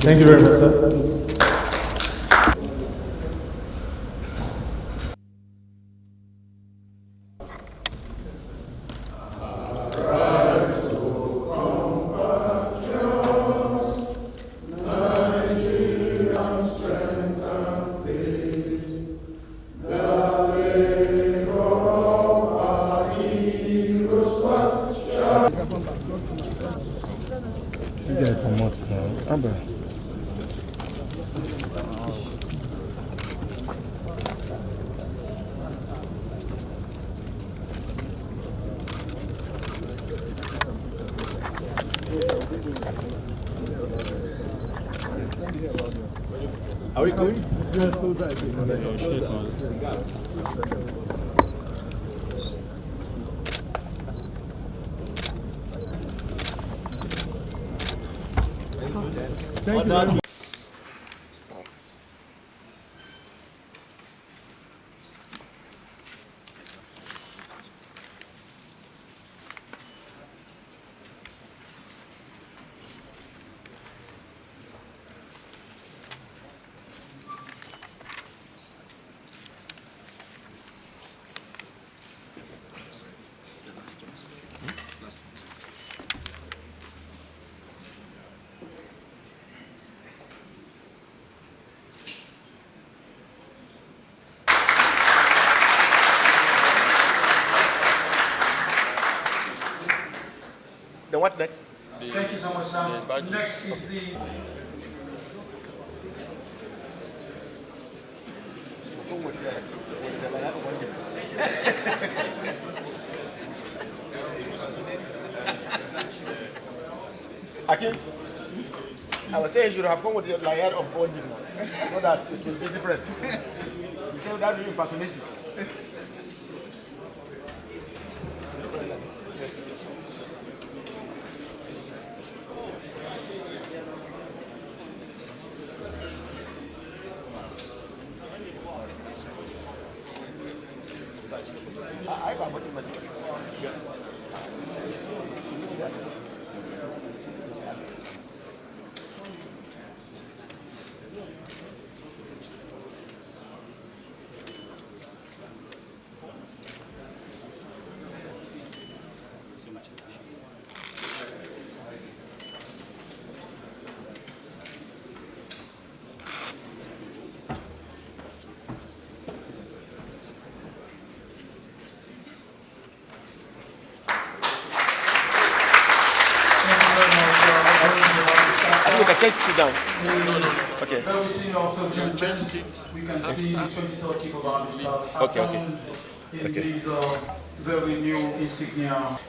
Thank you very much, sir. This guy promotes now. Abba. Are we going? Thank you. Then what next? Thank you so much, Sam. Next is the... Akin, I was saying you should have come with your lion of 4G so that it will be different. You say that will impersonate you. I got what you meant. You can take sit down. Okay. Then we see also we can see the 23rd chief of army staff adorned in these very new insignia.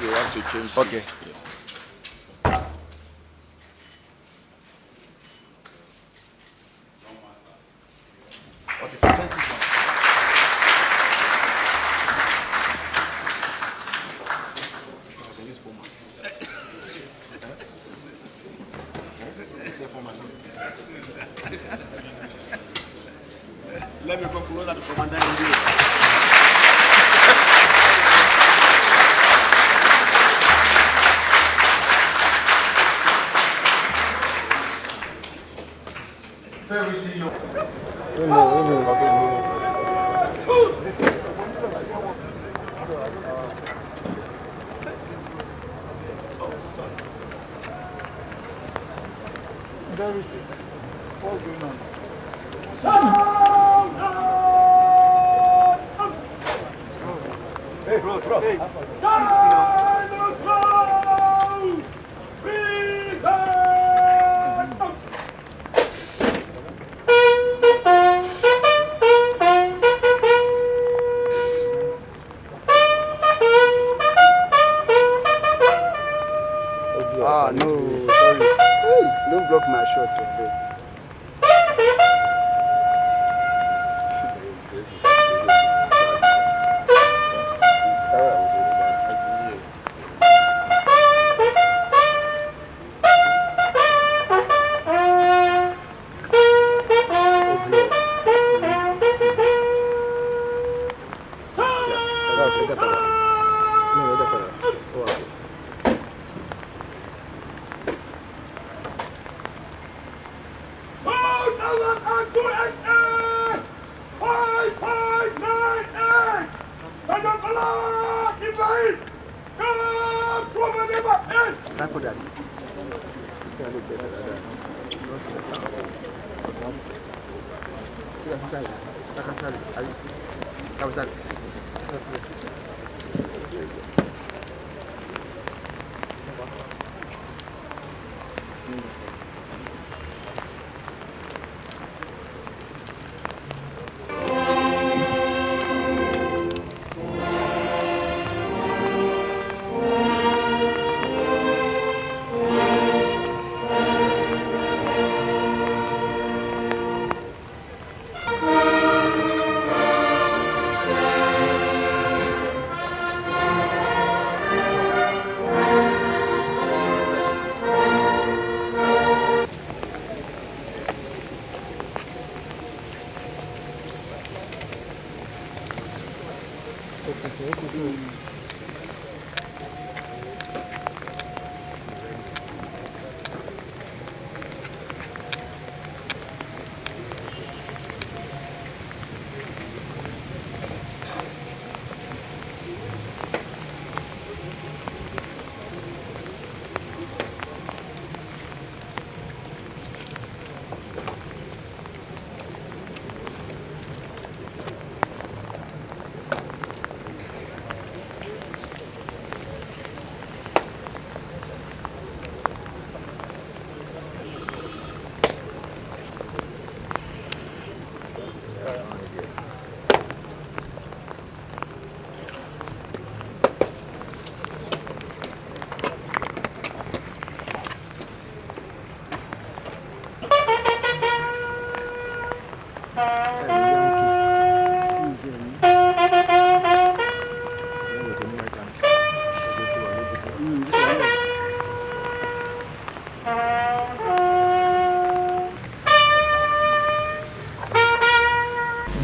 You have to change. Okay. Yes. Okay, thank you, sir. Let me go closer to Commander India. Very senior. Very sick. What's going on? Hey, bro. Hey. No, sorry. Don't block my shot, okay?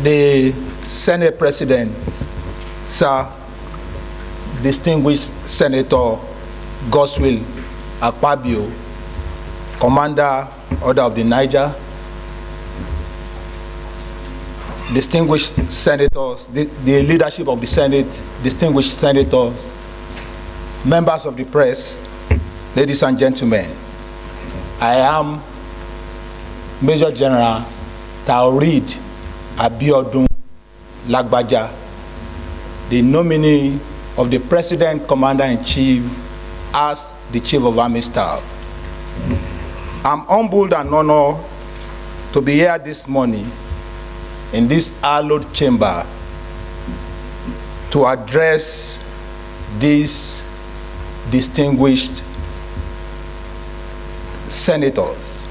The Senate President, Sir, distinguished Senator Godswill Akpabio, Commander, Order of the Niger, distinguished senators, the leadership of the Senate, distinguished senators, members of the press, ladies and gentlemen, I am Major General Taoreed Abiodun Lagbaja, the nominee of the President Commander-in-Chief as the Chief of Army Staff. I'm humbled and honored to be here this morning in this hallowed chamber to address these distinguished senators.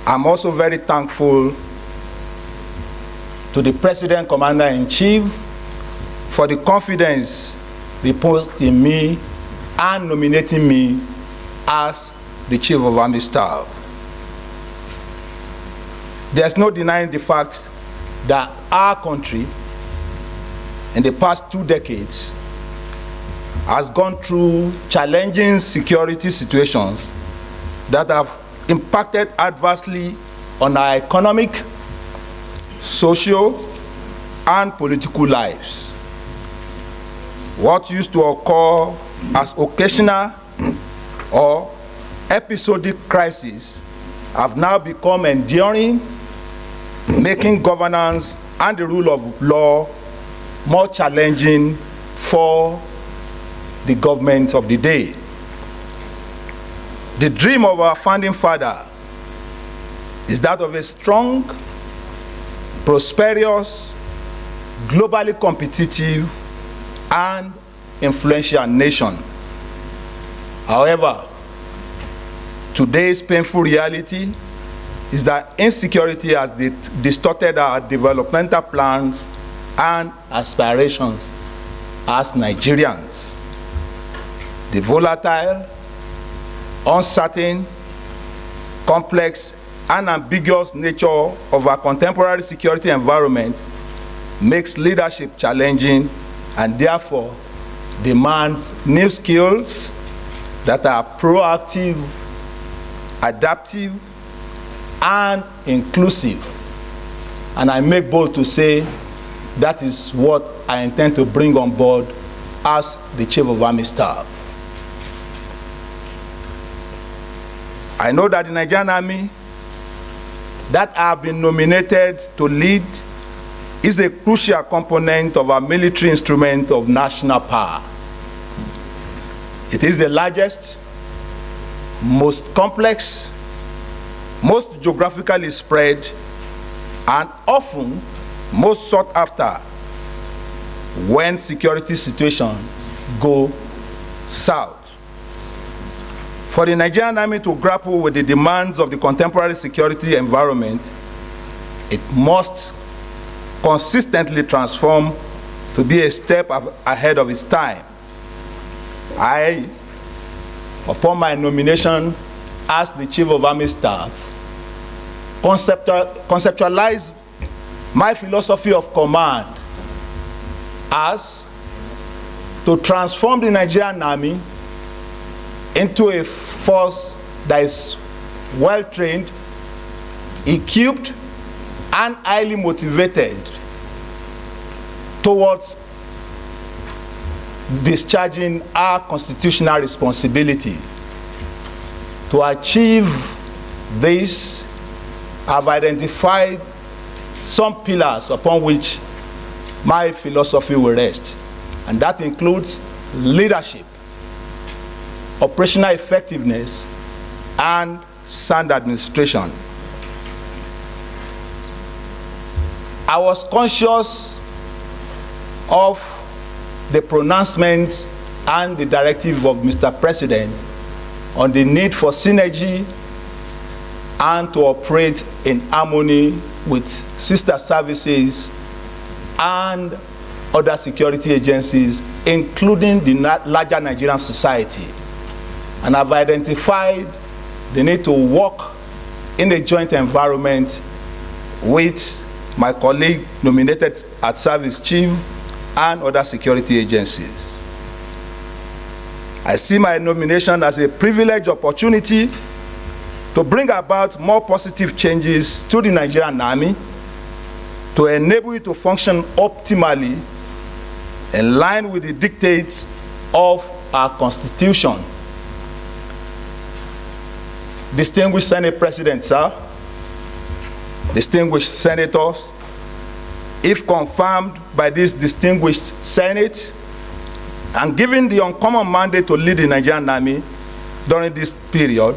I'm also very thankful to the President Commander-in-Chief for the confidence reposed in me and nominating me as the Chief of Army Staff. There's no denying the fact that our country in the past 2 decades has gone through challenging security situations that have impacted adversely on our economic, social, and political lives. What used to occur as occasional or episodic crises have now become enduring, making governance and the rule of law more challenging for the government of the day. The dream of our founding father is that of a strong, prosperous, globally competitive, and influential nation. However, today's painful reality is that insecurity has distorted our developmental plans and aspirations as Nigerians. The volatile, uncertain, complex, and ambiguous nature of our contemporary security environment makes leadership challenging and therefore demands new skills that are proactive, adaptive, and inclusive. And I make bold to say that is what I intend to bring on board as the Chief of Army Staff. I know that the Nigerian Army that I have been nominated to lead is a crucial component of our military instrument of national power. It is the largest, most complex, most geographically spread, and often most sought after when security situations go south. For the Nigerian Army to grapple with the demands of the contemporary security environment, it must consistently transform to be a step ahead of its time. I, upon my nomination as the Chief of Army Staff, conceptualize my philosophy of command as to transform the Nigerian Army into a force that is well-trained, equipped, and highly motivated towards discharging our constitutional responsibility. To achieve this, I've identified some pillars upon which my philosophy will rest, and that includes leadership, operational effectiveness, and sound administration. I was conscious of the pronouncements and the directive of Mr. President on the need for synergy and to operate in harmony with sister services and other security agencies, including the larger Nigerian society. And I've identified the need to work in a joint environment with my colleague nominated as Service Chief and other security agencies. I see my nomination as a privileged opportunity to bring about more positive changes to the Nigerian Army, to enable it to function optimally in line with the dictates of our Constitution. Distinguished Senate President, sir, distinguished senators, if confirmed by this distinguished Senate, and given the uncommon mandate to lead the Nigerian Army during this period,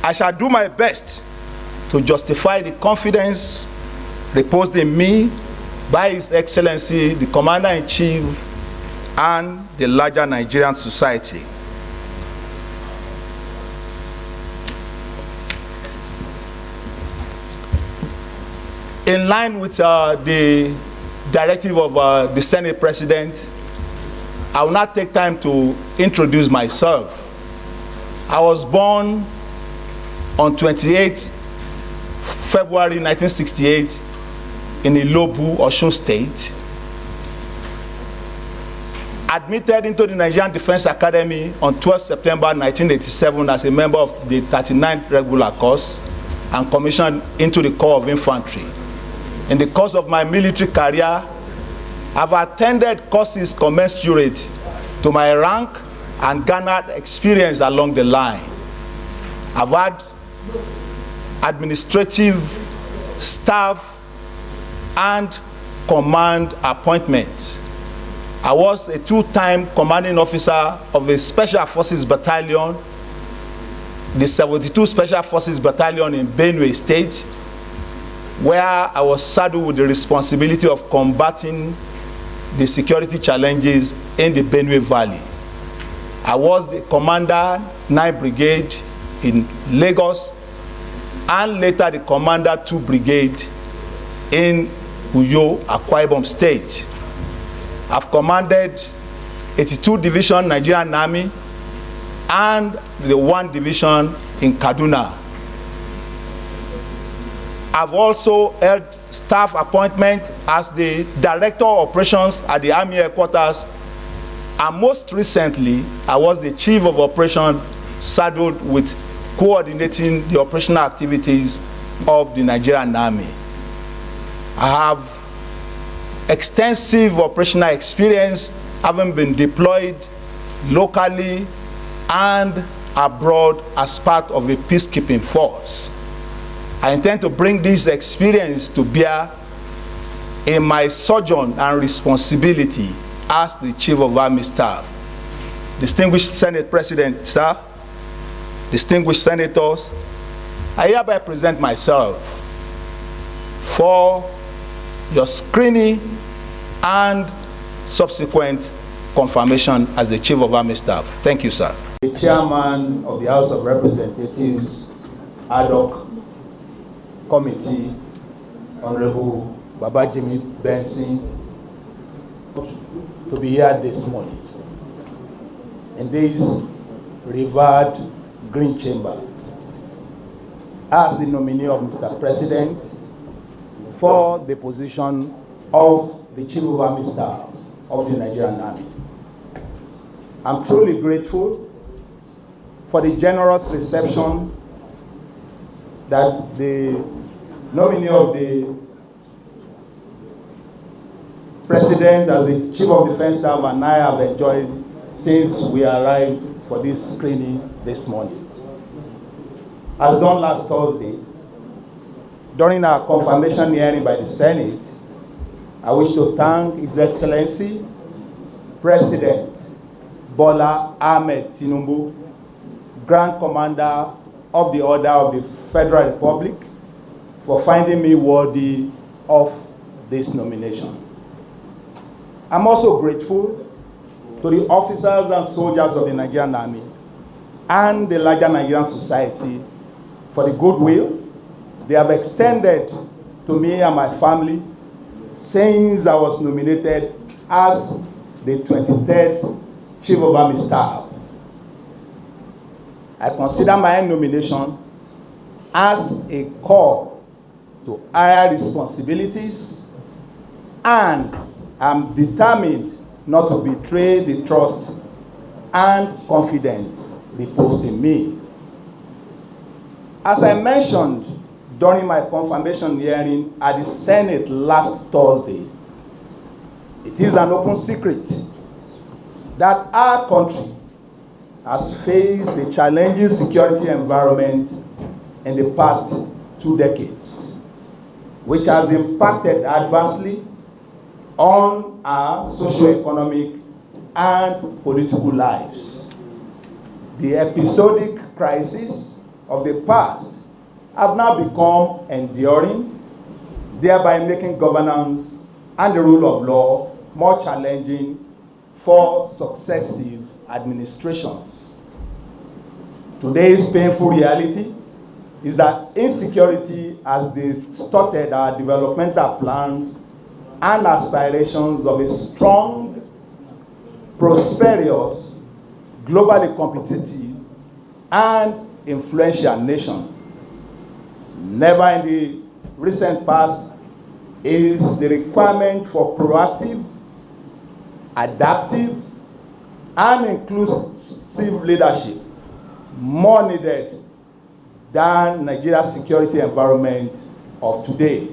I shall do my best to justify the confidence reposed in me by His Excellency, the Commander-in-Chief, and the larger Nigerian society. In line with the directive of the Senate President, I will not take time to introduce myself. I was born on 28 February 1968 in Ilobu, Osun State. Admitted into the Nigerian Defense Academy on 12 September 1987 as a member of the 39th Regular Course and commissioned into the Corps of Infantry. In the course of my military career, I've attended courses commensurate to my rank and garnered experience along the line. I've had administrative, staff, and command appointments. I was a two-time commanding officer of a Special Forces Battalion, the 72 Special Forces Battalion in Benue State, where I was saddled with the responsibility of combating the security challenges in the Benue Valley. I was the commander 9th Brigade in Lagos, and later the commander 2 Brigade in Uyo, Akwa Ibom State. I've commanded 82 Division Nigerian Army and the 1 Division in Kaduna. I've also held staff appointment as the Director of Operations at the Army Headquarters, and most recently, I was the Chief of Operations saddled with coordinating the operational activities of the Nigerian Army. I have extensive operational experience, having been deployed locally and abroad as part of a peacekeeping force. I intend to bring this experience to bear in my sojourn and responsibility as the Chief of Army Staff. Distinguished Senate President, sir, distinguished senators, I hereby present myself for your screening and subsequent confirmation as the Chief of Army Staff. Thank you, sir. The Chairman of the House of Representatives Ad hoc Committee, Honorable Babajimi Benson, to be here this morning in this revered Green Chamber as the nominee of Mr. President for the position of the Chief of Army Staff of the Nigerian Army. I'm truly grateful for the generous reception that the nominee of the President as the Chief of Defense Staff and I have enjoyed since we arrived for this screening this morning. As done last Thursday, during our confirmation hearing by the Senate, I wish to thank His Excellency, President Bola Ahmed Tinubu, Grand Commander of the Order of the Federal Republic, for finding me worthy of this nomination. I'm also grateful to the officers and soldiers of the Nigerian Army and the larger Nigerian society for the goodwill they have extended to me and my family since I was nominated as the 23rd Chief of Army Staff. I consider my nomination as a call to higher responsibilities, and I'm determined not to betray the trust and confidence reposed in me. As I mentioned during my confirmation hearing at the Senate last Thursday, it is an open secret that our country has faced a challenging security environment in the past 2 decades, which has impacted adversely on our socio-economic and political lives. The episodic crises of the past have now become enduring, thereby making governance and the rule of law more challenging for successive administrations. Today's painful reality is that insecurity has distorted our developmental plans and aspirations of a strong, prosperous, globally competitive, and influential nation. Never in the recent past is the requirement for proactive, adaptive, and inclusive leadership more needed than Nigeria's security environment of today.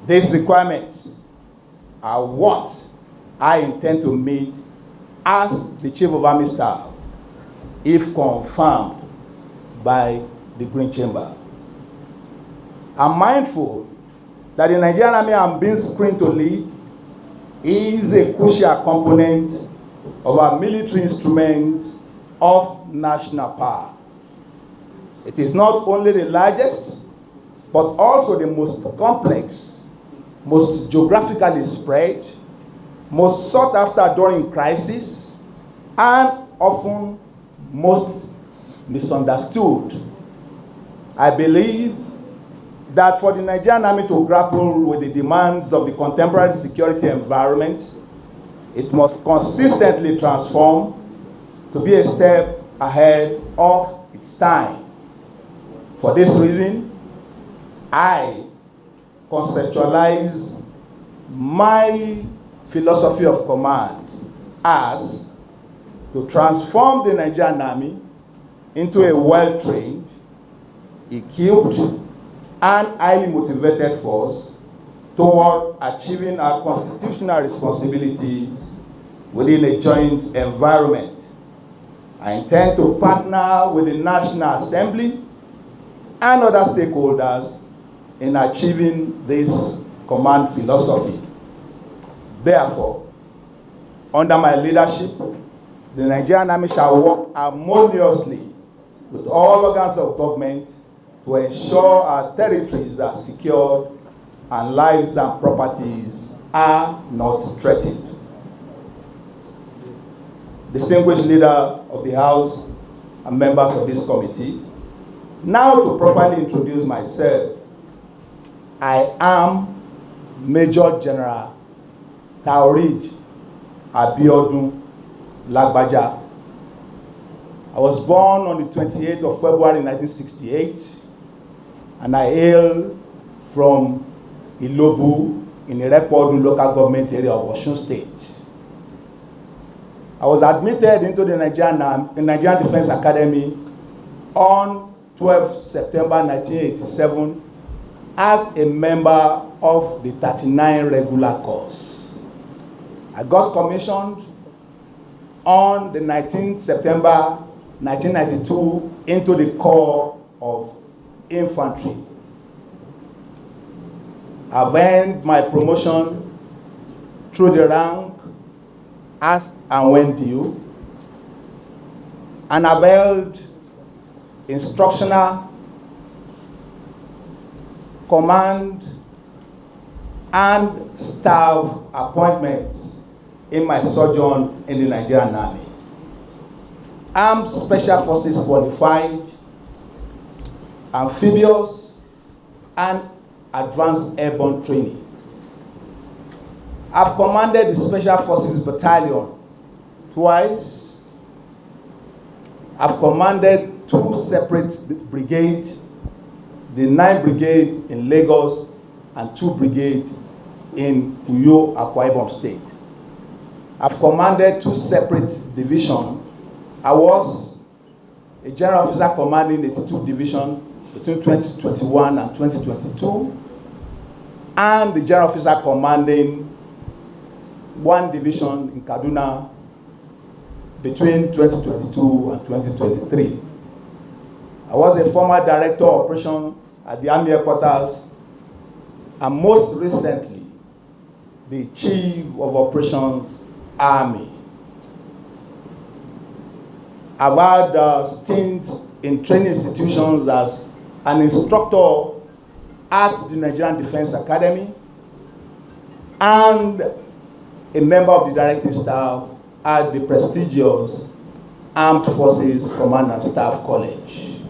These requirements are what I intend to meet as the Chief of Army Staff, if confirmed by the Green Chamber. I'm mindful that the Nigerian Army I'm being screened to lead is a crucial component of our military instrument of national power. It is not only the largest, but also the most complex, most geographically spread, most sought after during crisis, and often most misunderstood. I believe that for the Nigerian Army to grapple with the demands of the contemporary security environment, it must consistently transform to be a step ahead of its time. For this reason, I conceptualize my philosophy of command as to transform the Nigerian Army into a well-trained, equipped, and highly motivated force toward achieving our constitutional responsibilities within a joint environment. I intend to partner with the National Assembly and other stakeholders in achieving this command philosophy. Therefore, under my leadership, the Nigerian Army shall work harmoniously with all organs of government to ensure our territories are secured and lives and properties are not threatened. Distinguished leader of the House and members of this committee, now to properly introduce myself, I am Major General Taoreed Abiodun Lagbaja. I was born on the 28th of February 1968, and I hail from Ilobu in the Irepodu local government area of Osun State. I was admitted into the Nigerian Defense Academy on 12 September 1987 as a member of the 39 regular course. I got commissioned on the 19th September 1992 into the Corps of Infantry. I've earned my promotion through the rank as and when due, and I've held instructional, command, and staff appointments in my sojourn in the Nigerian Army. I'm Special Forces qualified, amphibious, and advanced airborne training. I've commanded the Special Forces Battalion twice. I've commanded 2 separate brigades, the 9th Brigade in Lagos and 2 brigades in Uyo, Akwa Ibom State. I've commanded 2 separate divisions. I was a general officer commanding 82 divisions between 2021 and 2022, and the general officer commanding 1 division in Kaduna between 2022 and 2023. I was a former director of operations at the Army headquarters, and most recently, the Chief of Operations Army. I've had stints in training institutions as an instructor at the Nigerian Defense Academy and a member of the directing staff at the prestigious Armed Forces Command and Staff College.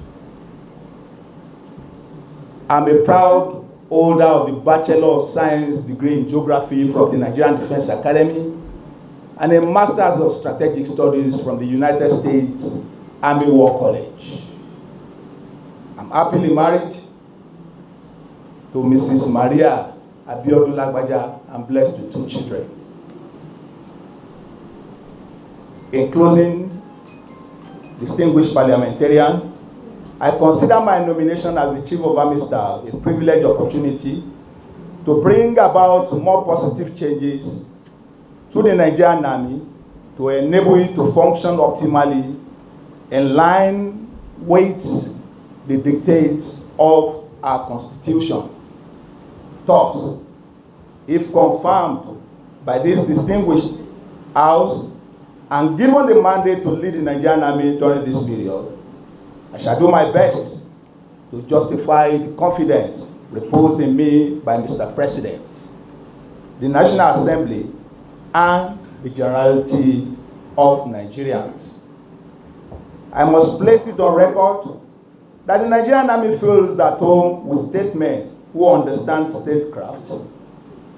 I'm a proud holder of the Bachelor of Science degree in Geography from the Nigerian Defense Academy and a Master's of Strategic Studies from the United States Army War College. I'm happily married to Mrs. Maria Abiodun Lagbaja and blessed with 2 children. In closing, distinguished parliamentarian, I consider my nomination as the Chief of Army Staff a privileged opportunity to bring about more positive changes to the Nigerian Army to enable it to function optimally in line with the dictates of our Constitution. Thus, if confirmed by this distinguished House and given the mandate to lead the Nigerian Army during this period, I shall do my best to justify the confidence reposed in me by Mr. President, the National Assembly, and the generality of Nigerians. I must place it on record that the Nigerian Army feels at home with statesmen who understand statecraft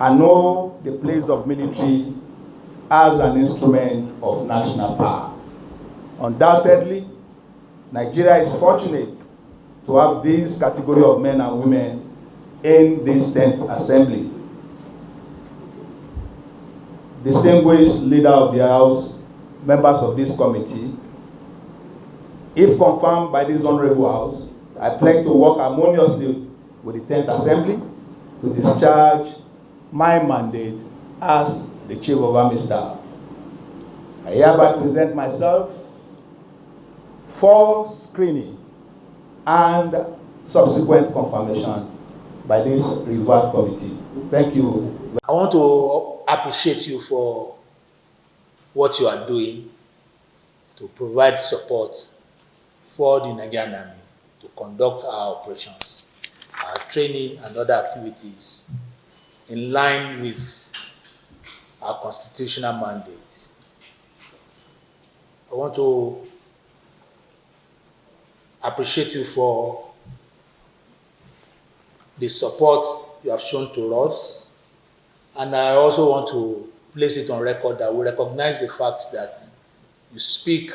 and know the place of military as an instrument of national power. Undoubtedly, Nigeria is fortunate to have this category of men and women in this 10th Assembly. Distinguished leader of the House, members of this committee, if confirmed by this honorable House, I pledge to work harmoniously with the 10th Assembly to discharge my mandate as the Chief of Army Staff. I hereby present myself for screening and subsequent confirmation by this revert committee. Thank you. I want to appreciate you for what you are doing to provide support for the Nigerian Army to conduct our operations, our training and other activities in line with our constitutional mandate. I want to appreciate you for the support you have shown to us, and I also want to place it on record that we recognize the fact that you speak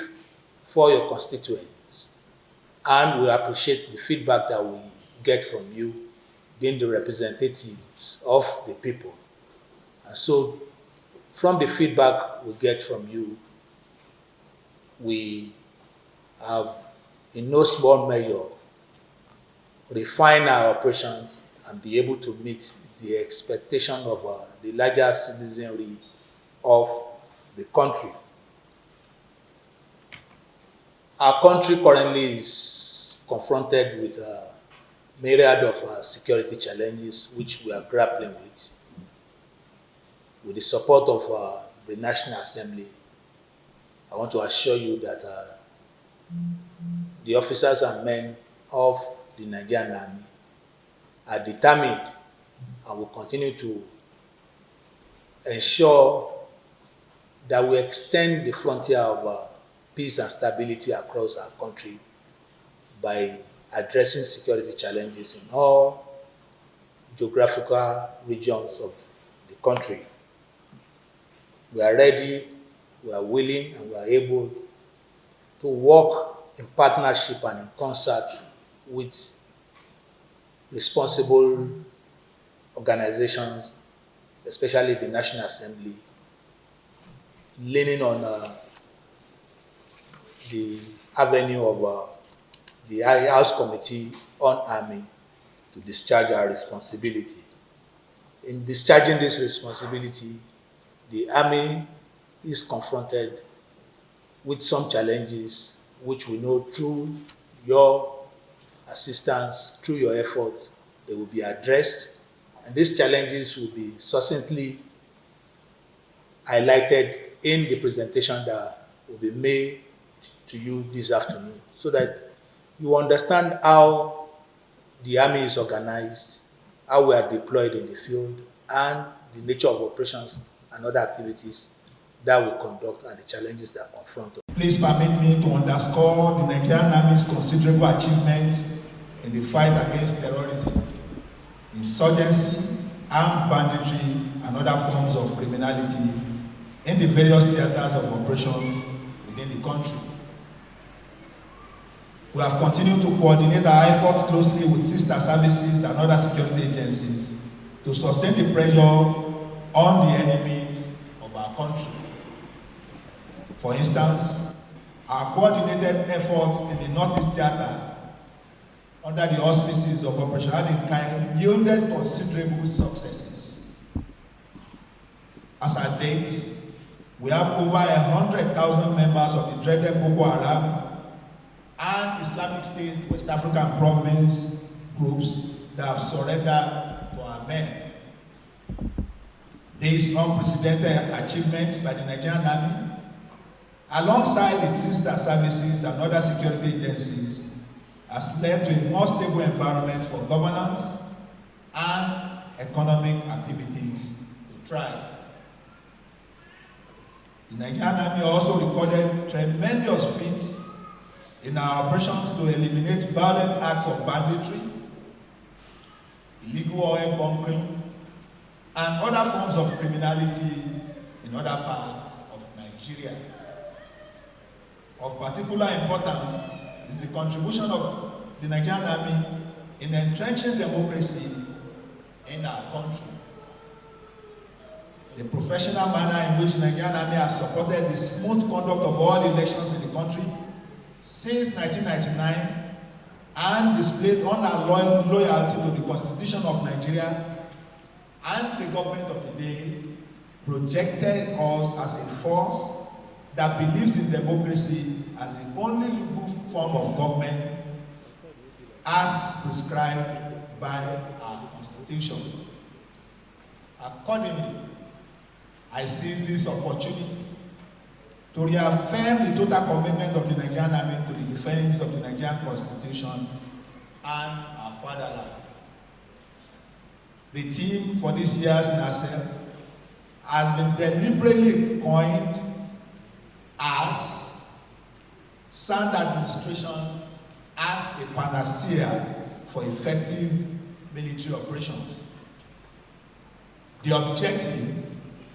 for your constituents, and we appreciate the feedback that we get from you being the representatives of the people. And so from the feedback we get from you, we have in no small measure refine our operations and be able to meet the expectation of the larger citizenry of the country. Our country currently is confronted with a myriad of security challenges which we are grappling with. With the support of the National Assembly, I want to assure you that the officers and men of the Nigerian Army are determined and will continue to ensure that we extend the frontier of peace and stability across our country by addressing security challenges in all geographical regions of the country. We are ready, we are willing, and we are able to work in partnership and in concert with responsible organizations, especially the National Assembly, leaning on the avenue of the House Committee on Army to discharge our responsibility. In discharging this responsibility, the Army is confronted with some challenges which we know through your assistance, through your effort, they will be addressed, and these challenges will be succinctly highlighted in the presentation that will be made to you this afternoon, so that you understand how the Army is organized, how we are deployed in the field, and the nature of operations and other activities that we conduct and the challenges that confront us. Please permit me to underscore the Nigerian Army's considerable achievements in the fight against terrorism, insurgency, armed banditry, and other forms of criminality in the various theaters of operations within the country. We have continued to coordinate our efforts closely with sister services and other security agencies to sustain the pressure on the enemies of our country. For instance, our coordinated efforts in the Northeast Theater under the auspices of Operation Adenkai yielded considerable successes. As at date, we have over 100,000 members of the dreaded Boko Haram and Islamic State West African Province groups that have surrendered to our men. This unprecedented achievement by the Nigerian Army, alongside its sister services and other security agencies, has led to a more stable environment for governance and economic activities to thrive. The Nigerian Army also recorded tremendous feats in our operations to eliminate violent acts of banditry, illegal oil bunkering, and other forms of criminality in other parts of Nigeria. Of particular importance is the contribution of the Nigerian Army in entrenching democracy in our country. The professional manner in which the Nigerian Army has supported the smooth conduct of all elections in the country since 1999 and displayed unalloyed loyalty to the Constitution of Nigeria and the government of the day, projected us as a force that believes in democracy as the only legal form of government as prescribed by our Constitution. Accordingly, I seize this opportunity to reaffirm the total commitment of the Nigerian Army to the defense of the Nigerian Constitution and our fatherland. The theme for this year's NASEL has been deliberately coined as sound administration as a panacea for effective military operations. The objective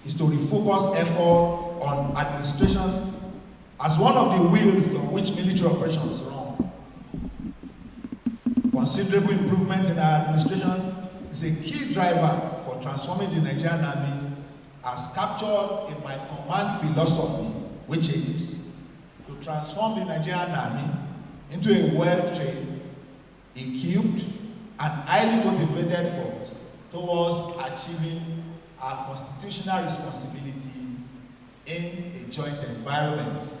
is to refocus effort on administration as one of the wheels on which military operations run. Considerable improvement in our administration is a key driver for transforming the Nigerian Army as captured in my command philosophy, which is to transform the Nigerian Army into a well-trained, equipped, and highly motivated force towards achieving our constitutional responsibilities in a joint environment.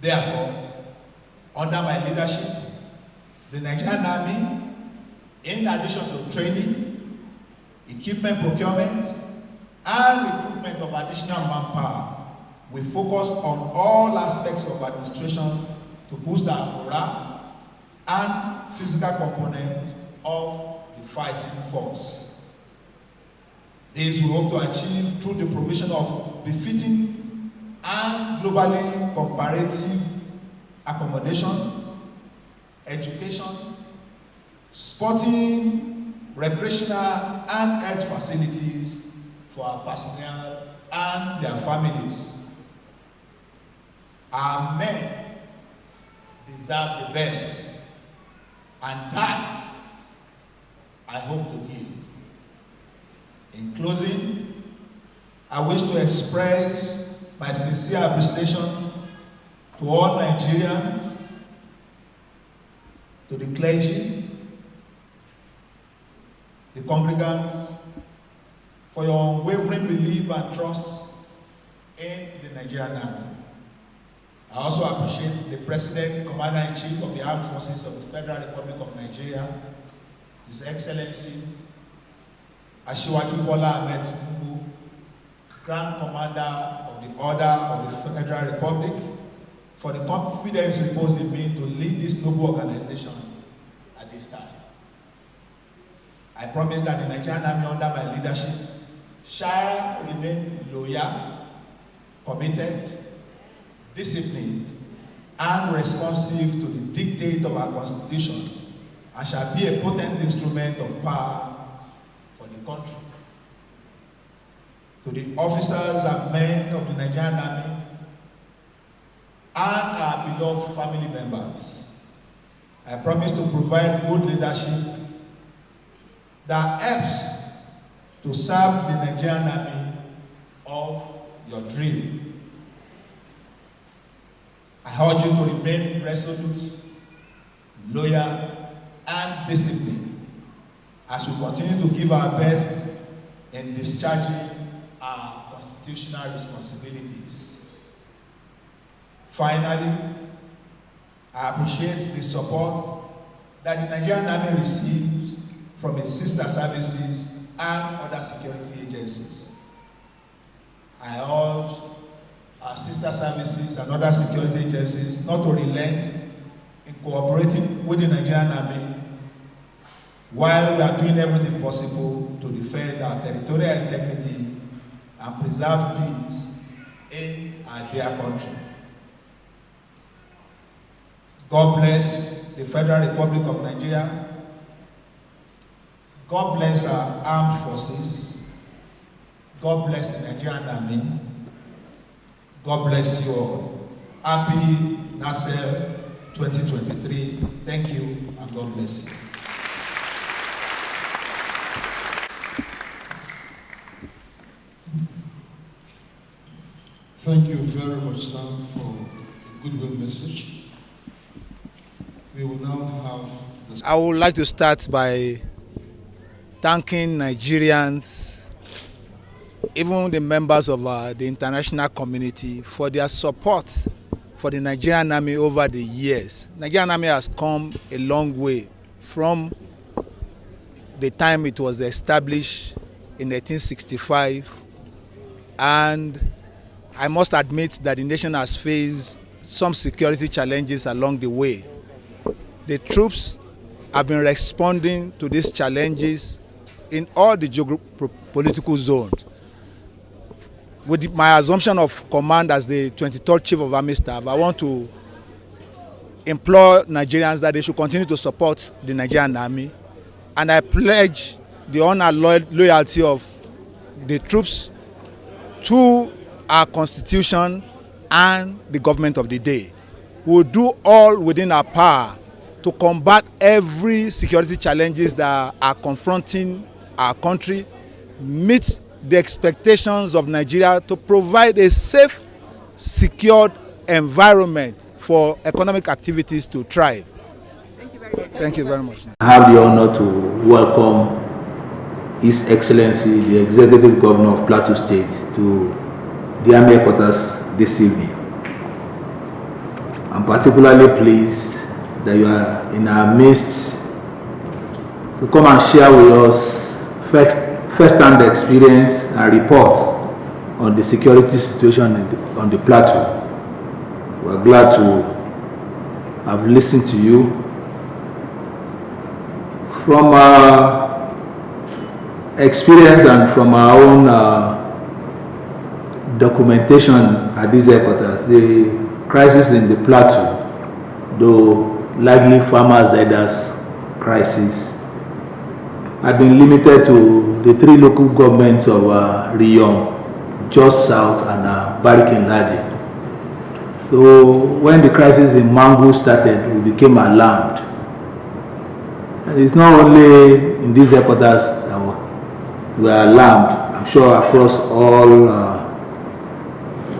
Therefore, under my leadership, the Nigerian Army, in addition to training, equipment procurement, and recruitment of additional manpower, we focus on all aspects of administration to boost our morale and physical component of the fighting force. This we hope to achieve through the provision of befitting and globally comparative accommodation, education, sporting, recreational, and health facilities for our personnel and their families. Our men deserve the best, and that I hope to give. In closing, I wish to express my sincere appreciation to all Nigerians, to the clergy, the congregants, for your unwavering belief and trust in the Nigerian Army. I also appreciate the President, Commander-in-Chief of the Armed Forces of the Federal Republic of Nigeria, His Excellency Asiwaju Bola Ahmed Tinubu, Grand Commander of the Order of the Federal Republic, for the confidence reposed in me to lead this noble organization at this time. I promise that the Nigerian Army under my leadership shall remain loyal, committed, disciplined, and responsive to the dictate of our Constitution, and shall be a potent instrument of power for the country. To the officers and men of the Nigerian Army and our beloved family members, I promise to provide good leadership that helps to serve the Nigerian Army of your dream. I urge you to remain resolute, loyal, and disciplined as we continue to give our best in discharging our constitutional responsibilities. Finally, I appreciate the support that the Nigerian Army receives from its sister services and other security agencies. I urge our sister services and other security agencies not to relent in cooperating with the Nigerian Army while we are doing everything possible to defend our territorial integrity and preserve peace in our dear country. God bless the Federal Republic of Nigeria. God bless our armed forces. God bless the Nigerian Army. God bless you all. Happy NASEL 2023. Thank you, and God bless you. Thank you very much, Sam, for a goodwill message. We will now have I would like to start by thanking Nigerians, even the members of the international community, for their support for the Nigerian Army over the years. Nigerian Army has come a long way from the time it was established in 1865, and I must admit that the nation has faced some security challenges along the way. The troops have been responding to these challenges in all the geopolitical zones. With my assumption of command as the 23rd Chief of Army Staff, I want to implore Nigerians that they should continue to support the Nigerian Army, and I pledge the unalloyed loyalty of the troops to our Constitution and the government of the day. We will do all within our power to combat every security challenges that are confronting our country, meet the expectations of Nigeria to provide a safe, secured environment for economic activities to thrive. Thank you very much. Thank you very much. I have the honor to welcome His Excellency, the Executive Governor of Plateau State, to the Army Headquarters this evening. I'm particularly pleased that you are in our midst to come and share with us first-hand experience and reports on the security situation on the plateau. We're glad to have listened to you. From our experience and from our own documentation at these headquarters, the crisis in the plateau, though likely farmers' herders crisis, had been limited to the three local governments of Riyom, Jos South, and Barikin Ladi. So when the crisis in Mangu started, we became alarmed. And it's not only in these headquarters that we are alarmed, I'm sure across all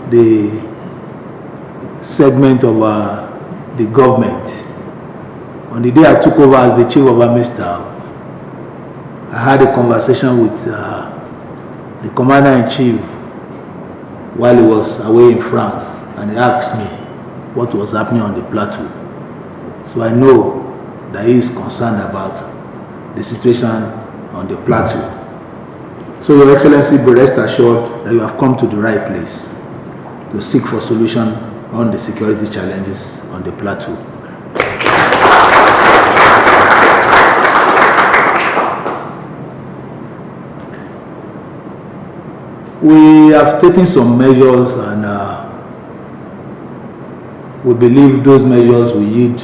the segment of the government. On the day I took over as the Chief of Army Staff, I had a conversation with the Commander-in-Chief while he was away in France, and he asked me what was happening on the plateau. So I know that he is concerned about the situation on the plateau. So Your Excellency, be rest assured that you have come to the right place to seek for solution on the security challenges on the plateau. We have taken some measures, and we believe those measures will yield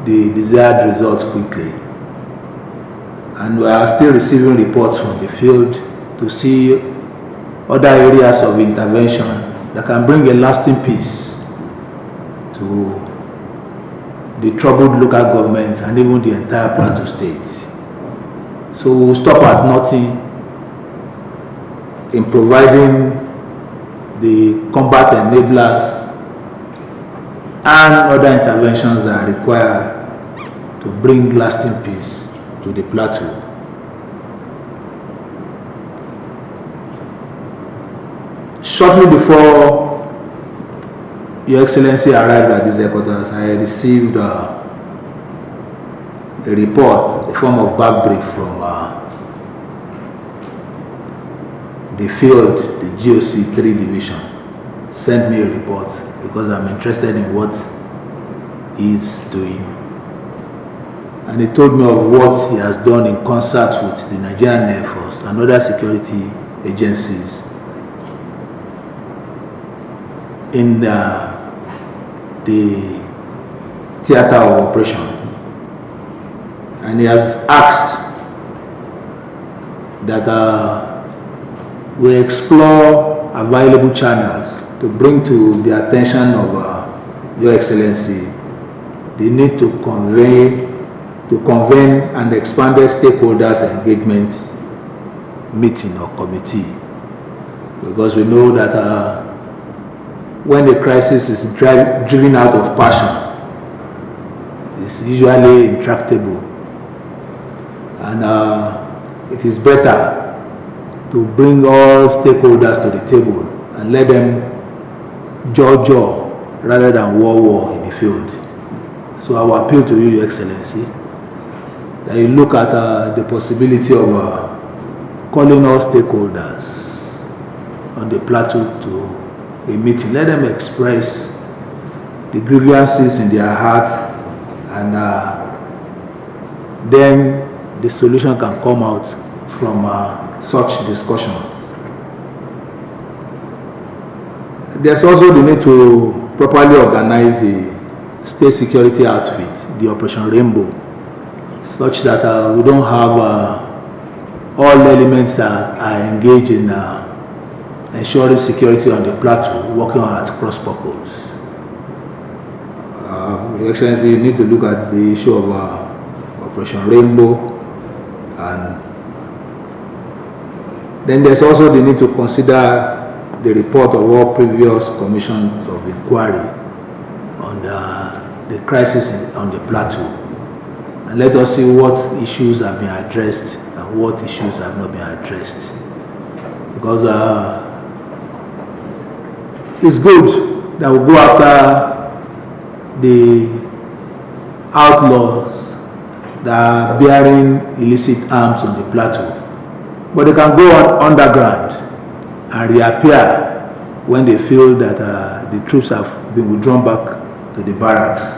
the desired results quickly. And we are still receiving reports from the field to see other areas of intervention that can bring a lasting peace to the troubled local governments and even the entire Plateau State. So we'll stop at nothing in providing the combat enablers and other interventions that are required to bring lasting peace to the plateau. Shortly before Your Excellency arrived at these headquarters, I received a report, a form of back brief from the field, the GOC 3 division, sent me a report because I'm interested in what he's doing. And he told me of what he has done in concert with the Nigerian Air Force and other security agencies in the theater of operation. And he has asked that we explore available channels to bring to the attention of Your Excellency the need to convene an expanded stakeholders engagement meeting or committee, because we know that when the crisis is driven out of passion, is usually intractable. And it is better to bring all stakeholders to the table and let them jaw rather than war in the field. So I will appeal to you, Your Excellency, that you look at the possibility of calling all stakeholders on the plateau to a meeting. Let them express the grievances in their heart, and then the solution can come out from such discussions. There's also the need to properly organize the state security outfit, the Operation Rainbow, such that we don't have all elements that are engaged in ensuring security on the plateau working at cross purpose. Your Excellency, you need to look at the issue of Operation Rainbow, and then there's also the need to consider the report of all previous commissions of inquiry on the crisis on the plateau, and let us see what issues have been addressed and what issues have not been addressed, because it's good that we go after the outlaws that are bearing illicit arms on the plateau, but they can go on underground and reappear when they feel that the troops have been withdrawn back to the barracks.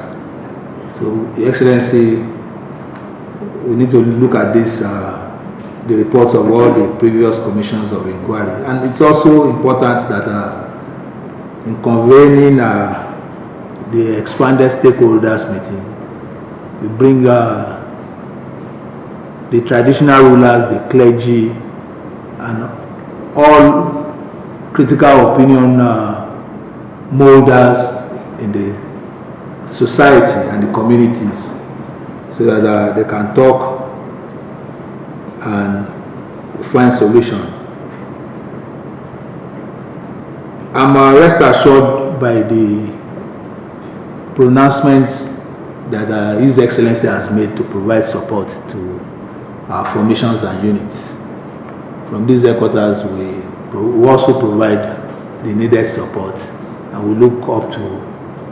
So, Your Excellency, we need to look at this, the reports of all the previous commissions of inquiry, and it's also important that in convening the expanded stakeholders meeting, we bring the traditional rulers, the clergy, and all critical opinion molders in the society and the communities, so that they can talk and find solution. I'm rest assured by the pronouncements that His Excellency has made to provide support to our formations and units. From these headquarters, we also provide the needed support, and we look up to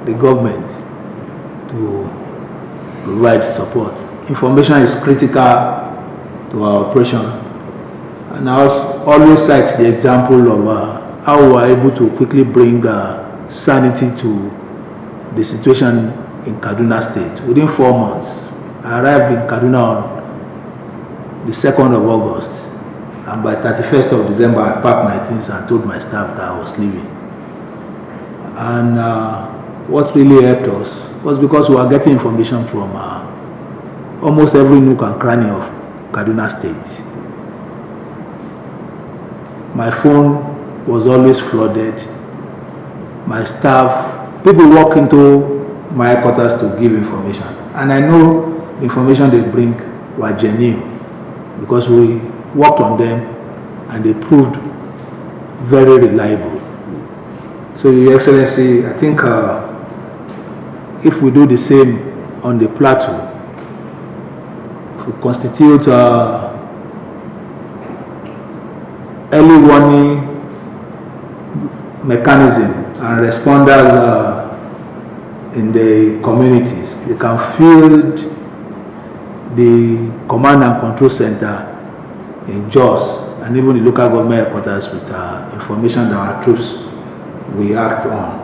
the government to provide support. Information is critical to our operation, and I always cite the example of how we were able to quickly bring sanity to the situation in Kaduna State. Within 4 months, I arrived in Kaduna on the 2nd of August, and by 31st of December, I packed my things and told my staff that I was leaving. And what really helped us was because we were getting information from almost every nook and cranny of Kaduna State. My phone was always flooded. My staff, people walk into my headquarters to give information, and I know the information they bring were genuine because we worked on them and they proved very reliable. So, Your Excellency, I think if we do the same on the plateau, if we constitute early warning mechanism and responders in the communities, they can field the command and control center in Jos and even the local government headquarters with information that our troops will act on.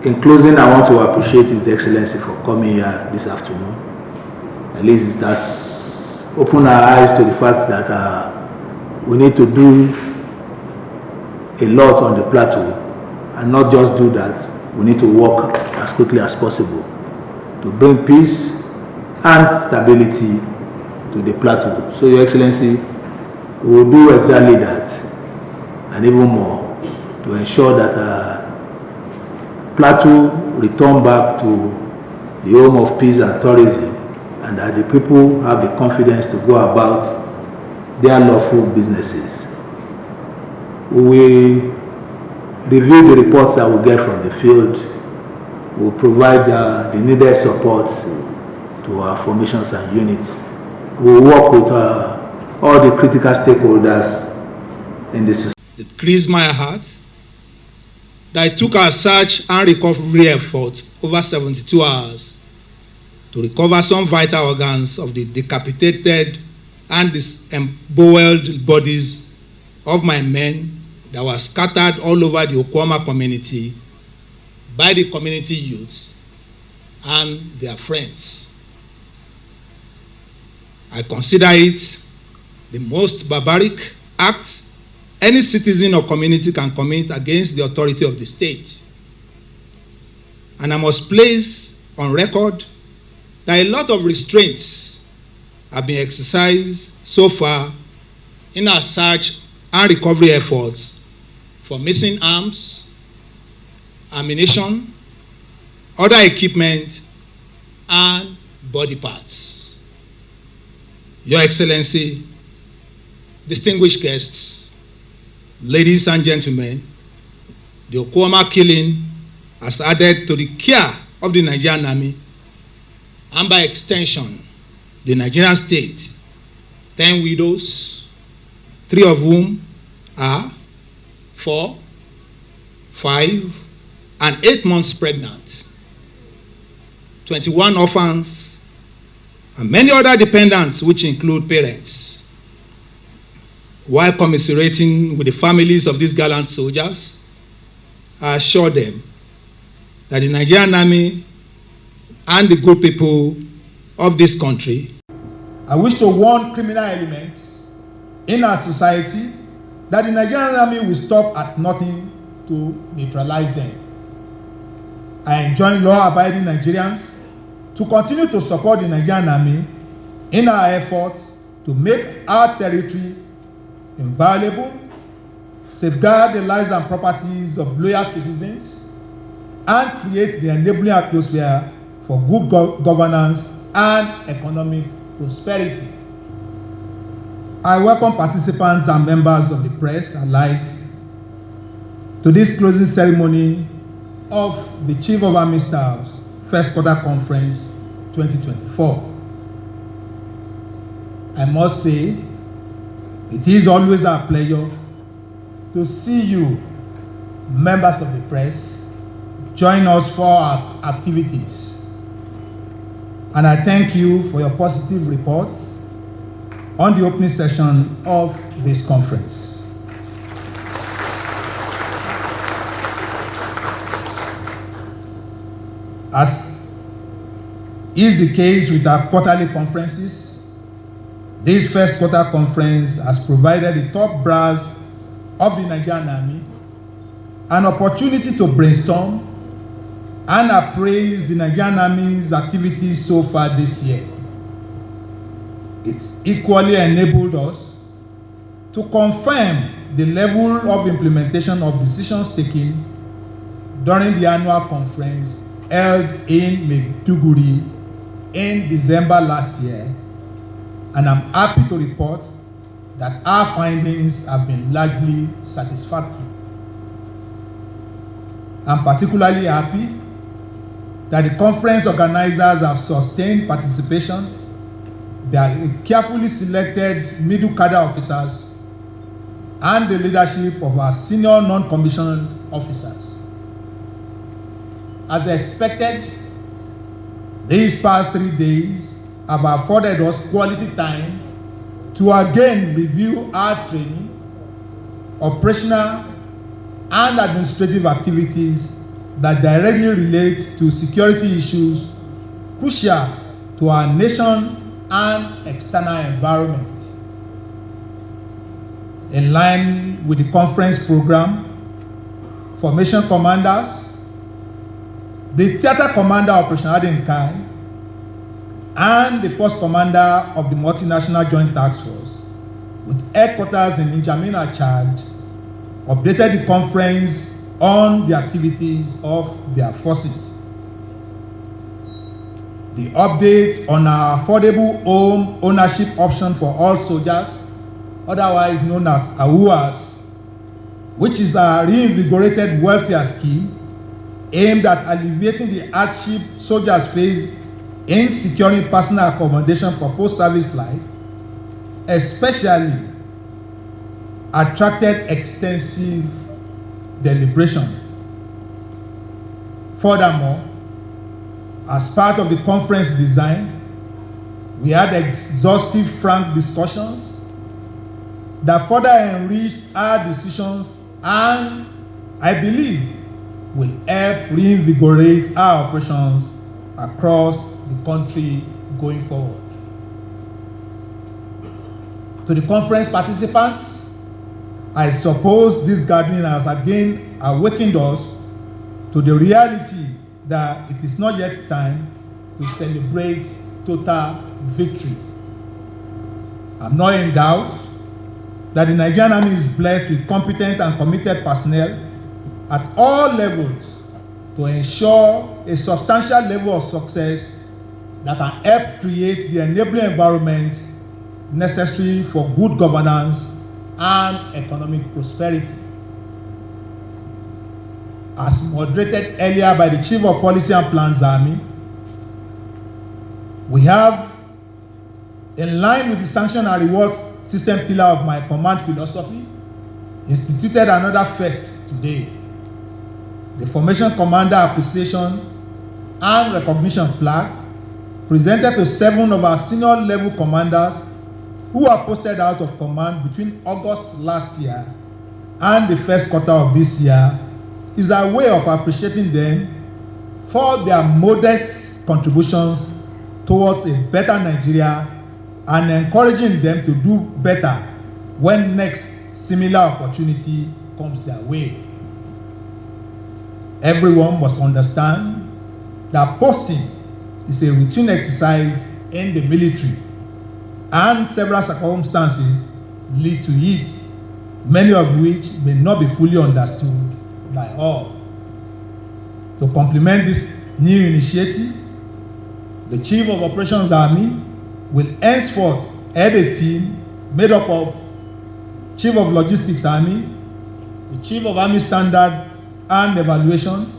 In closing, I want to appreciate His Excellency for coming here this afternoon. At least it has opened our eyes to the fact that we need to do a lot on the plateau, and not just do that, we need to work as quickly as possible to bring peace and stability to the plateau. So, Your Excellency, we will do exactly that and even more to ensure that plateau return back to the home of peace and tourism, and that the people have the confidence to go about their lawful businesses. We will review the reports that we get from the field will provide the needed support to our formations and units. We will work with all the critical stakeholders in the system. It grieves my heart that it took our search and recovery effort over 72 hours to recover some vital organs of the decapitated and disemboweled bodies of my men that were scattered all over the Okwama community by the community youths and their friends. I consider it the most barbaric act any citizen or community can commit against the authority of the state. And I must place on record that a lot of restraints have been exercised so far in our search and recovery efforts for missing arms, ammunition, other equipment, and body parts. Your Excellency, distinguished guests, ladies and gentlemen, the Okwama killing has added to the care of the Nigerian Army and by extension, the Nigerian state, 10 widows, 3 of whom are 4, 5, and 8 months pregnant, 21 orphans, and many other dependents, which include parents. While commiserating with the families of these gallant soldiers, I assure them that the Nigerian Army and the good people of this country. I wish to warn criminal elements in our society that the Nigerian Army will stop at nothing to neutralize them. I enjoin law-abiding Nigerians to continue to support the Nigerian Army in our efforts to make our territory inviolable, safeguard the lives and properties of loyal citizens, and create the enabling atmosphere for good governance and economic prosperity. I welcome participants and members of the press alike to this closing ceremony of the Chief of Army Staff's First Quarter Conference 2024. I must say, it is always a pleasure to see you, members of the press, join us for our activities. And I thank you for your positive report on the opening session of this conference. As is the case with our quarterly conferences, this first quarter conference has provided the top brass of the Nigerian Army an opportunity to brainstorm and appraise the Nigerian Army's activities so far this year. It equally enabled us to confirm the level of implementation of decisions taken during the annual conference held in Maiduguri in December last year, and I'm happy to report that our findings have been largely satisfactory. I'm particularly happy that the conference organizers have sustained participation. They are carefully selected middle cadre officers and the leadership of our senior non-commissioned officers. As expected, these past 3 days have afforded us quality time to again review our training, operational and administrative activities that directly relate to security issues crucial to our nation and external environment. In line with the conference program, formation commanders, the theater commander Operation Adenkai, and the first commander of the multinational joint task force, with headquarters in N'Djamena, Chad, updated the conference on the activities of their forces. The update on our affordable home ownership option for all soldiers, otherwise known as AWUAS, which is a reinvigorated welfare scheme aimed at alleviating the hardship soldiers face in securing personal accommodation for post-service life, especially attracted extensive deliberation. Furthermore, as part of the conference design, we had exhaustive, frank discussions that further enriched our decisions and, I believe, will help reinvigorate our operations across the country going forward. To the conference participants, I suppose this gathering has again awakened us to the reality that it is not yet time to celebrate total victory. I'm not in doubt that the Nigerian Army is blessed with competent and committed personnel at all levels to ensure a substantial level of success that can help create the enabling environment necessary for good governance and economic prosperity. As moderated earlier by the Chief of Policy and Plans Army, we have, in line with the sanction and rewards system pillar of my command philosophy, instituted another first today: the Formation Commander Appreciation and Recognition Plaque, presented to 7 of our senior level commanders who were posted out of command between August last year and the first quarter of this year, is a way of appreciating them for their modest contributions towards a better Nigeria and encouraging them to do better when next similar opportunity comes their way. Everyone must understand that posting is a routine exercise in the military, and several circumstances lead to it, many of which may not be fully understood by all. To complement this new initiative, the Chief of Operations Army will henceforth head a team made up of Chief of Logistics Army, the Chief of Army Standard and Evaluation,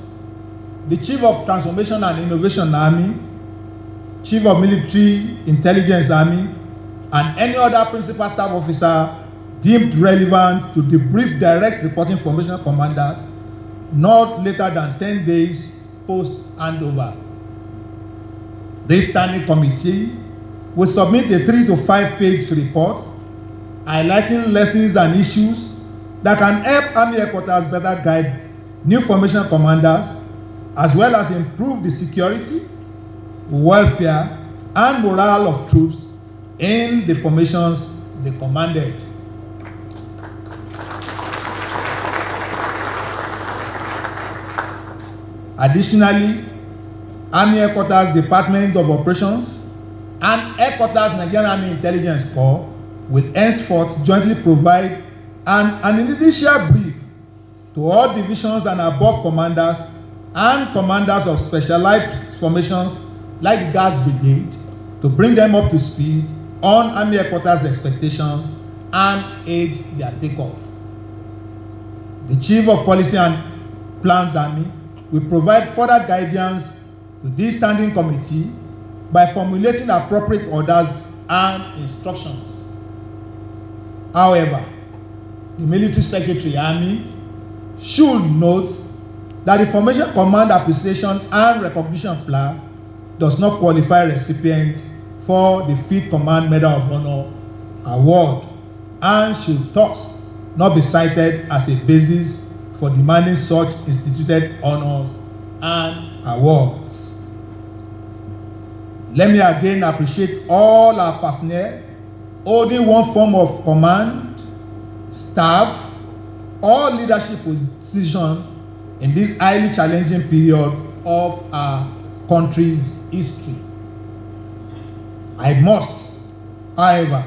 the Chief of Transformation and Innovation Army, Chief of Military Intelligence Army, and any other principal staff officer deemed relevant to debrief direct reporting formation commanders not later than 10 days post-handover. This standing committee will submit a 3 to 5 page report highlighting lessons and issues that can help Army headquarters better guide new formation commanders, as well as improve the security, welfare, and morale of troops in the formations they commanded. Additionally, Army Headquarters Department of Operations and Headquarters Nigerian Army Intelligence Corps will henceforth jointly provide an initial brief to all divisions and above commanders and commanders of specialized formations like the Guards Brigade to bring them up to speed on Army Headquarters expectations and aid their takeoff. The Chief of Policy and Plans Army will provide further guidance to this standing committee by formulating appropriate orders and instructions. However, the Military Secretary Army should note that the Formation Command Appreciation and Recognition Plaque does not qualify recipients for the Field Command Medal of Honor award and should thus not be cited as a basis for demanding such instituted honors and awards. Let me again appreciate all our personnel holding one form of command, staff, or leadership position in this highly challenging period of our country's history. I must, however,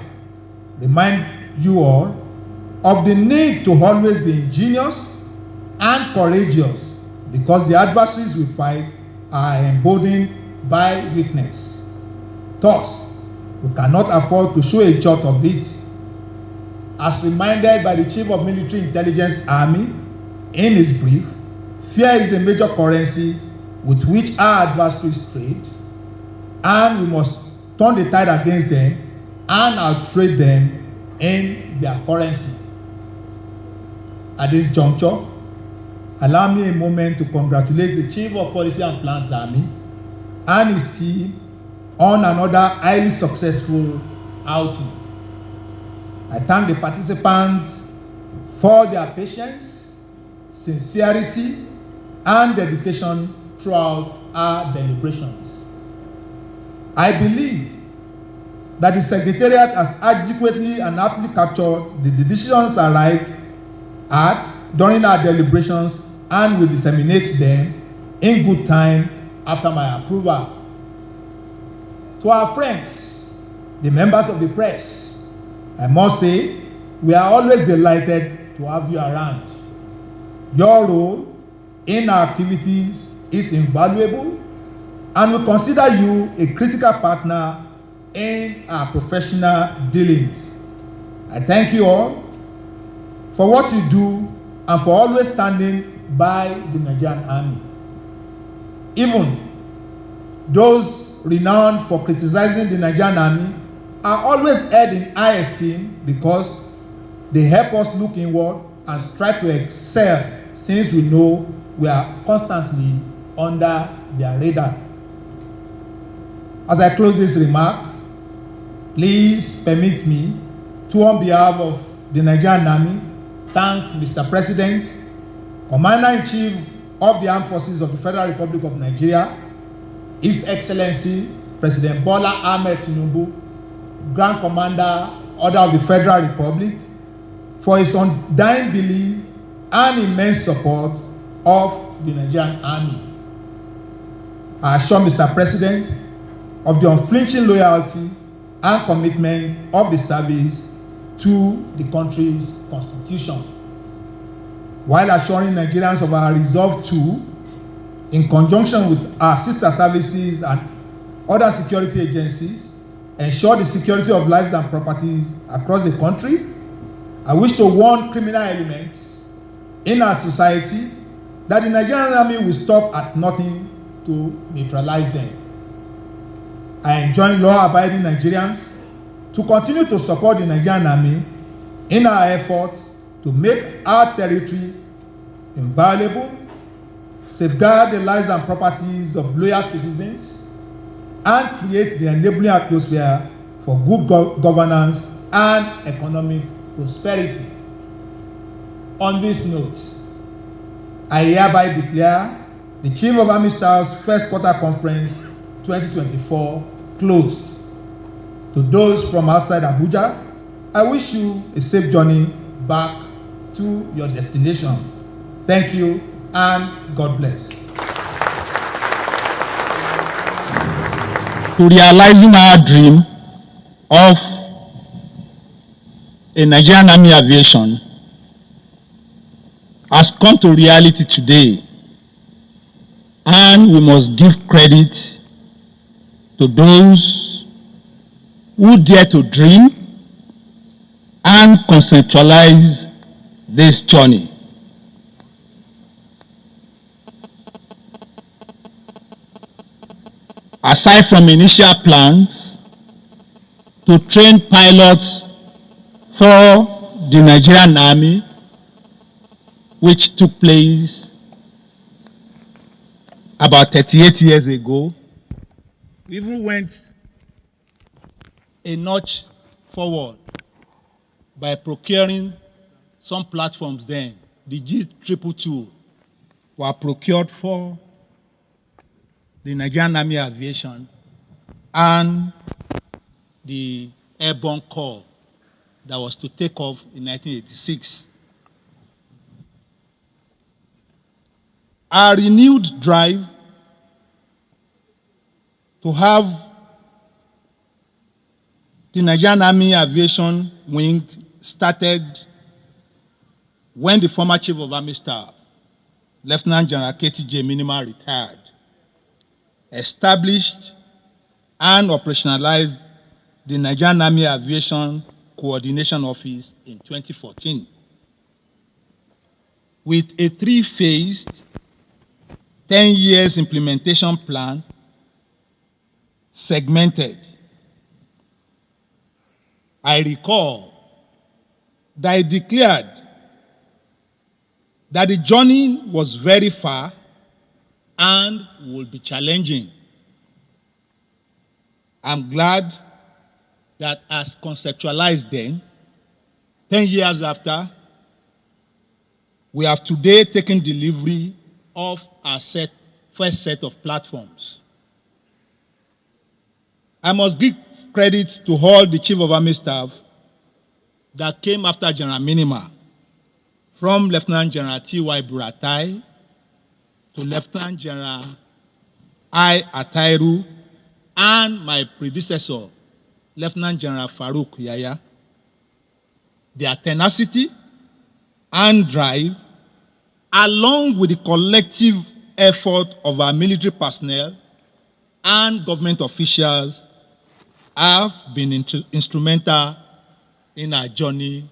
remind you all of the need to always be ingenious and courageous, because the adversaries we fight are emboldened by weakness. Thus, we cannot afford to show a short of it. As reminded by the Chief of Military Intelligence Army in his brief, Fear is a major currency with which our adversaries trade, and we must turn the tide against them and outtrade them in their currency. At this juncture, allow me a moment to congratulate the Chief of Policy and Plans Army and his team on another highly successful outing. I thank the participants for their patience, sincerity, and dedication throughout our deliberations. I believe that the Secretariat has adequately and aptly captured the decisions arrived at during our deliberations and will disseminate them in good time after my approval. To our friends, the members of the press, I must say, we are always delighted to have you around. Your role in our activities is invaluable, and we consider you a critical partner in our professional dealings. I thank you all for what you do and for always standing by the Nigerian Army. Even those renowned for criticizing the Nigerian Army are always held in high esteem because they help us look inward and strive to excel, since we know we are constantly under their radar. As I close this remark, please permit me to, on behalf of the Nigerian Army, thank Mr. President, Commander-in-Chief of the Armed Forces of the Federal Republic of Nigeria, His Excellency President Bola Ahmed Tinubu, Grand Commander, Order of the Federal Republic, for his undying belief and immense support of the Nigerian Army. I assure Mr. President of the unflinching loyalty and commitment of the service to the country's constitution, while assuring Nigerians of our resolve to, in conjunction with our sister services and other security agencies, ensure the security of lives and properties across the country. I wish to warn criminal elements in our society that the Nigerian Army will stop at nothing to neutralize them. I enjoin law-abiding Nigerians to continue to support the Nigerian Army in our efforts to make our territory inviolable, safeguard the lives and properties of loyal citizens, and create the enabling atmosphere for good governance and economic prosperity. On this note, I hereby declare the Chief of Army Staff's First Quarter Conference 2024 closed. To those from outside Abuja, I wish you a safe journey back to your destination. Thank you and God bless. To realizing our dream of a Nigerian Army aviation has come to reality today, and we must give credit to those who dare to dream and conceptualize this journey. Aside from initial plans to train pilots for the Nigerian Army, which took place about 38 years ago, we even went a notch forward by procuring some platforms then. The G222 were procured for the Nigerian Army Aviation and the Airborne Corps that was to take off in 1986. Our renewed drive to have the Nigerian Army Aviation Wing started when the former Chief of Army Staff, Lieutenant General KTJ Minima, retired, established and operationalized the Nigerian Army Aviation Coordination Office in 2014 with a three-phased 10 years implementation plan segmented. I recall that I declared that the journey was very far and would be challenging. I'm glad that as conceptualized then, 10 years after, we have today taken delivery of our first set of platforms. I must give credit to all the Chief of Army Staff that came after General Minima, from Lieutenant General T.Y. Buratai to Lieutenant General I. Atairu, and my predecessor, Lieutenant General Farouk Yaya. Their tenacity and drive, along with the collective effort of our military personnel and government officials, have been instrumental in our journey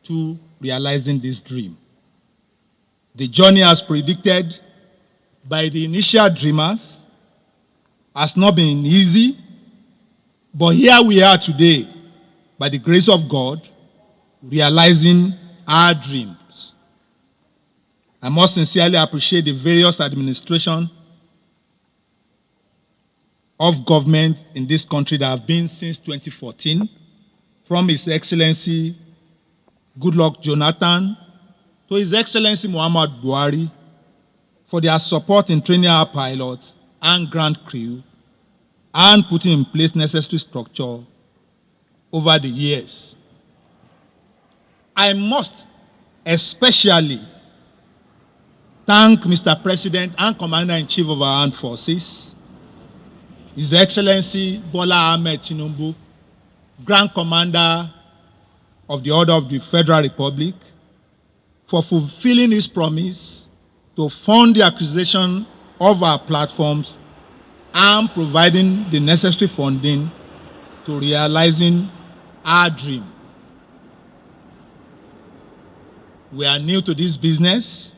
to realizing this dream. The journey, as predicted by the initial dreamers, has not been easy, but here we are today, by the grace of God, realizing our dreams. I must sincerely appreciate the various administrations of government in this country that have been since 2014, from His Excellency Goodluck Jonathan to His Excellency Muhammad Buhari, for their support in training our pilots and ground crew and putting in place necessary structure over the years. I must especially thank Mr. President and Commander-in-Chief of our Armed Forces, His Excellency Bola Ahmed Tinubu, Grand Commander of the Order of the Federal Republic, for fulfilling his promise to fund the acquisition of our platforms and providing the necessary funding to realizing our dream. We are new to this business,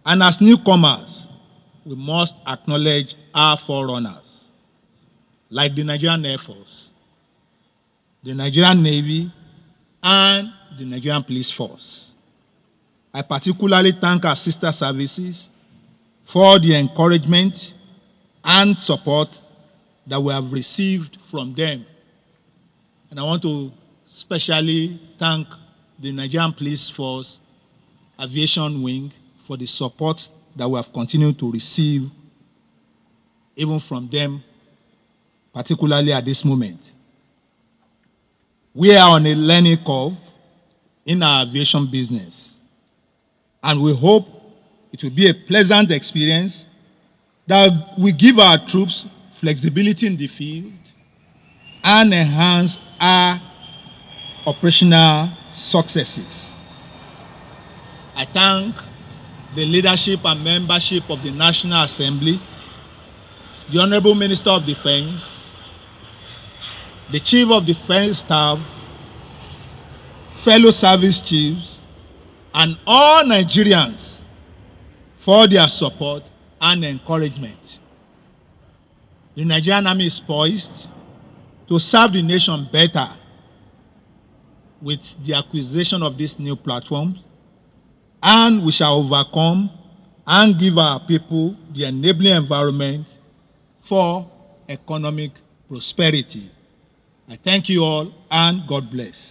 and as newcomers, we must acknowledge our forerunners, like the Nigerian Air Force, the Nigerian Navy, and the Nigerian Police Force. I particularly thank our sister services for the encouragement and support that we have received from them. And I want to especially thank the Nigerian Police Force Aviation Wing for the support that we have continued to receive, even from them, particularly at this moment. We are on a learning curve in our aviation business, and we hope it will be a pleasant experience that will give our troops flexibility in the field and enhance our operational successes. I thank the leadership and membership of the National Assembly, the Honorable Minister of Defense, the Chief of Defense Staff, fellow service chiefs, and all Nigerians for their support and encouragement. The Nigerian Army is poised to serve the nation better with the acquisition of these new platforms, and we shall overcome and give our people the enabling environment for economic prosperity. I thank you all, and God bless.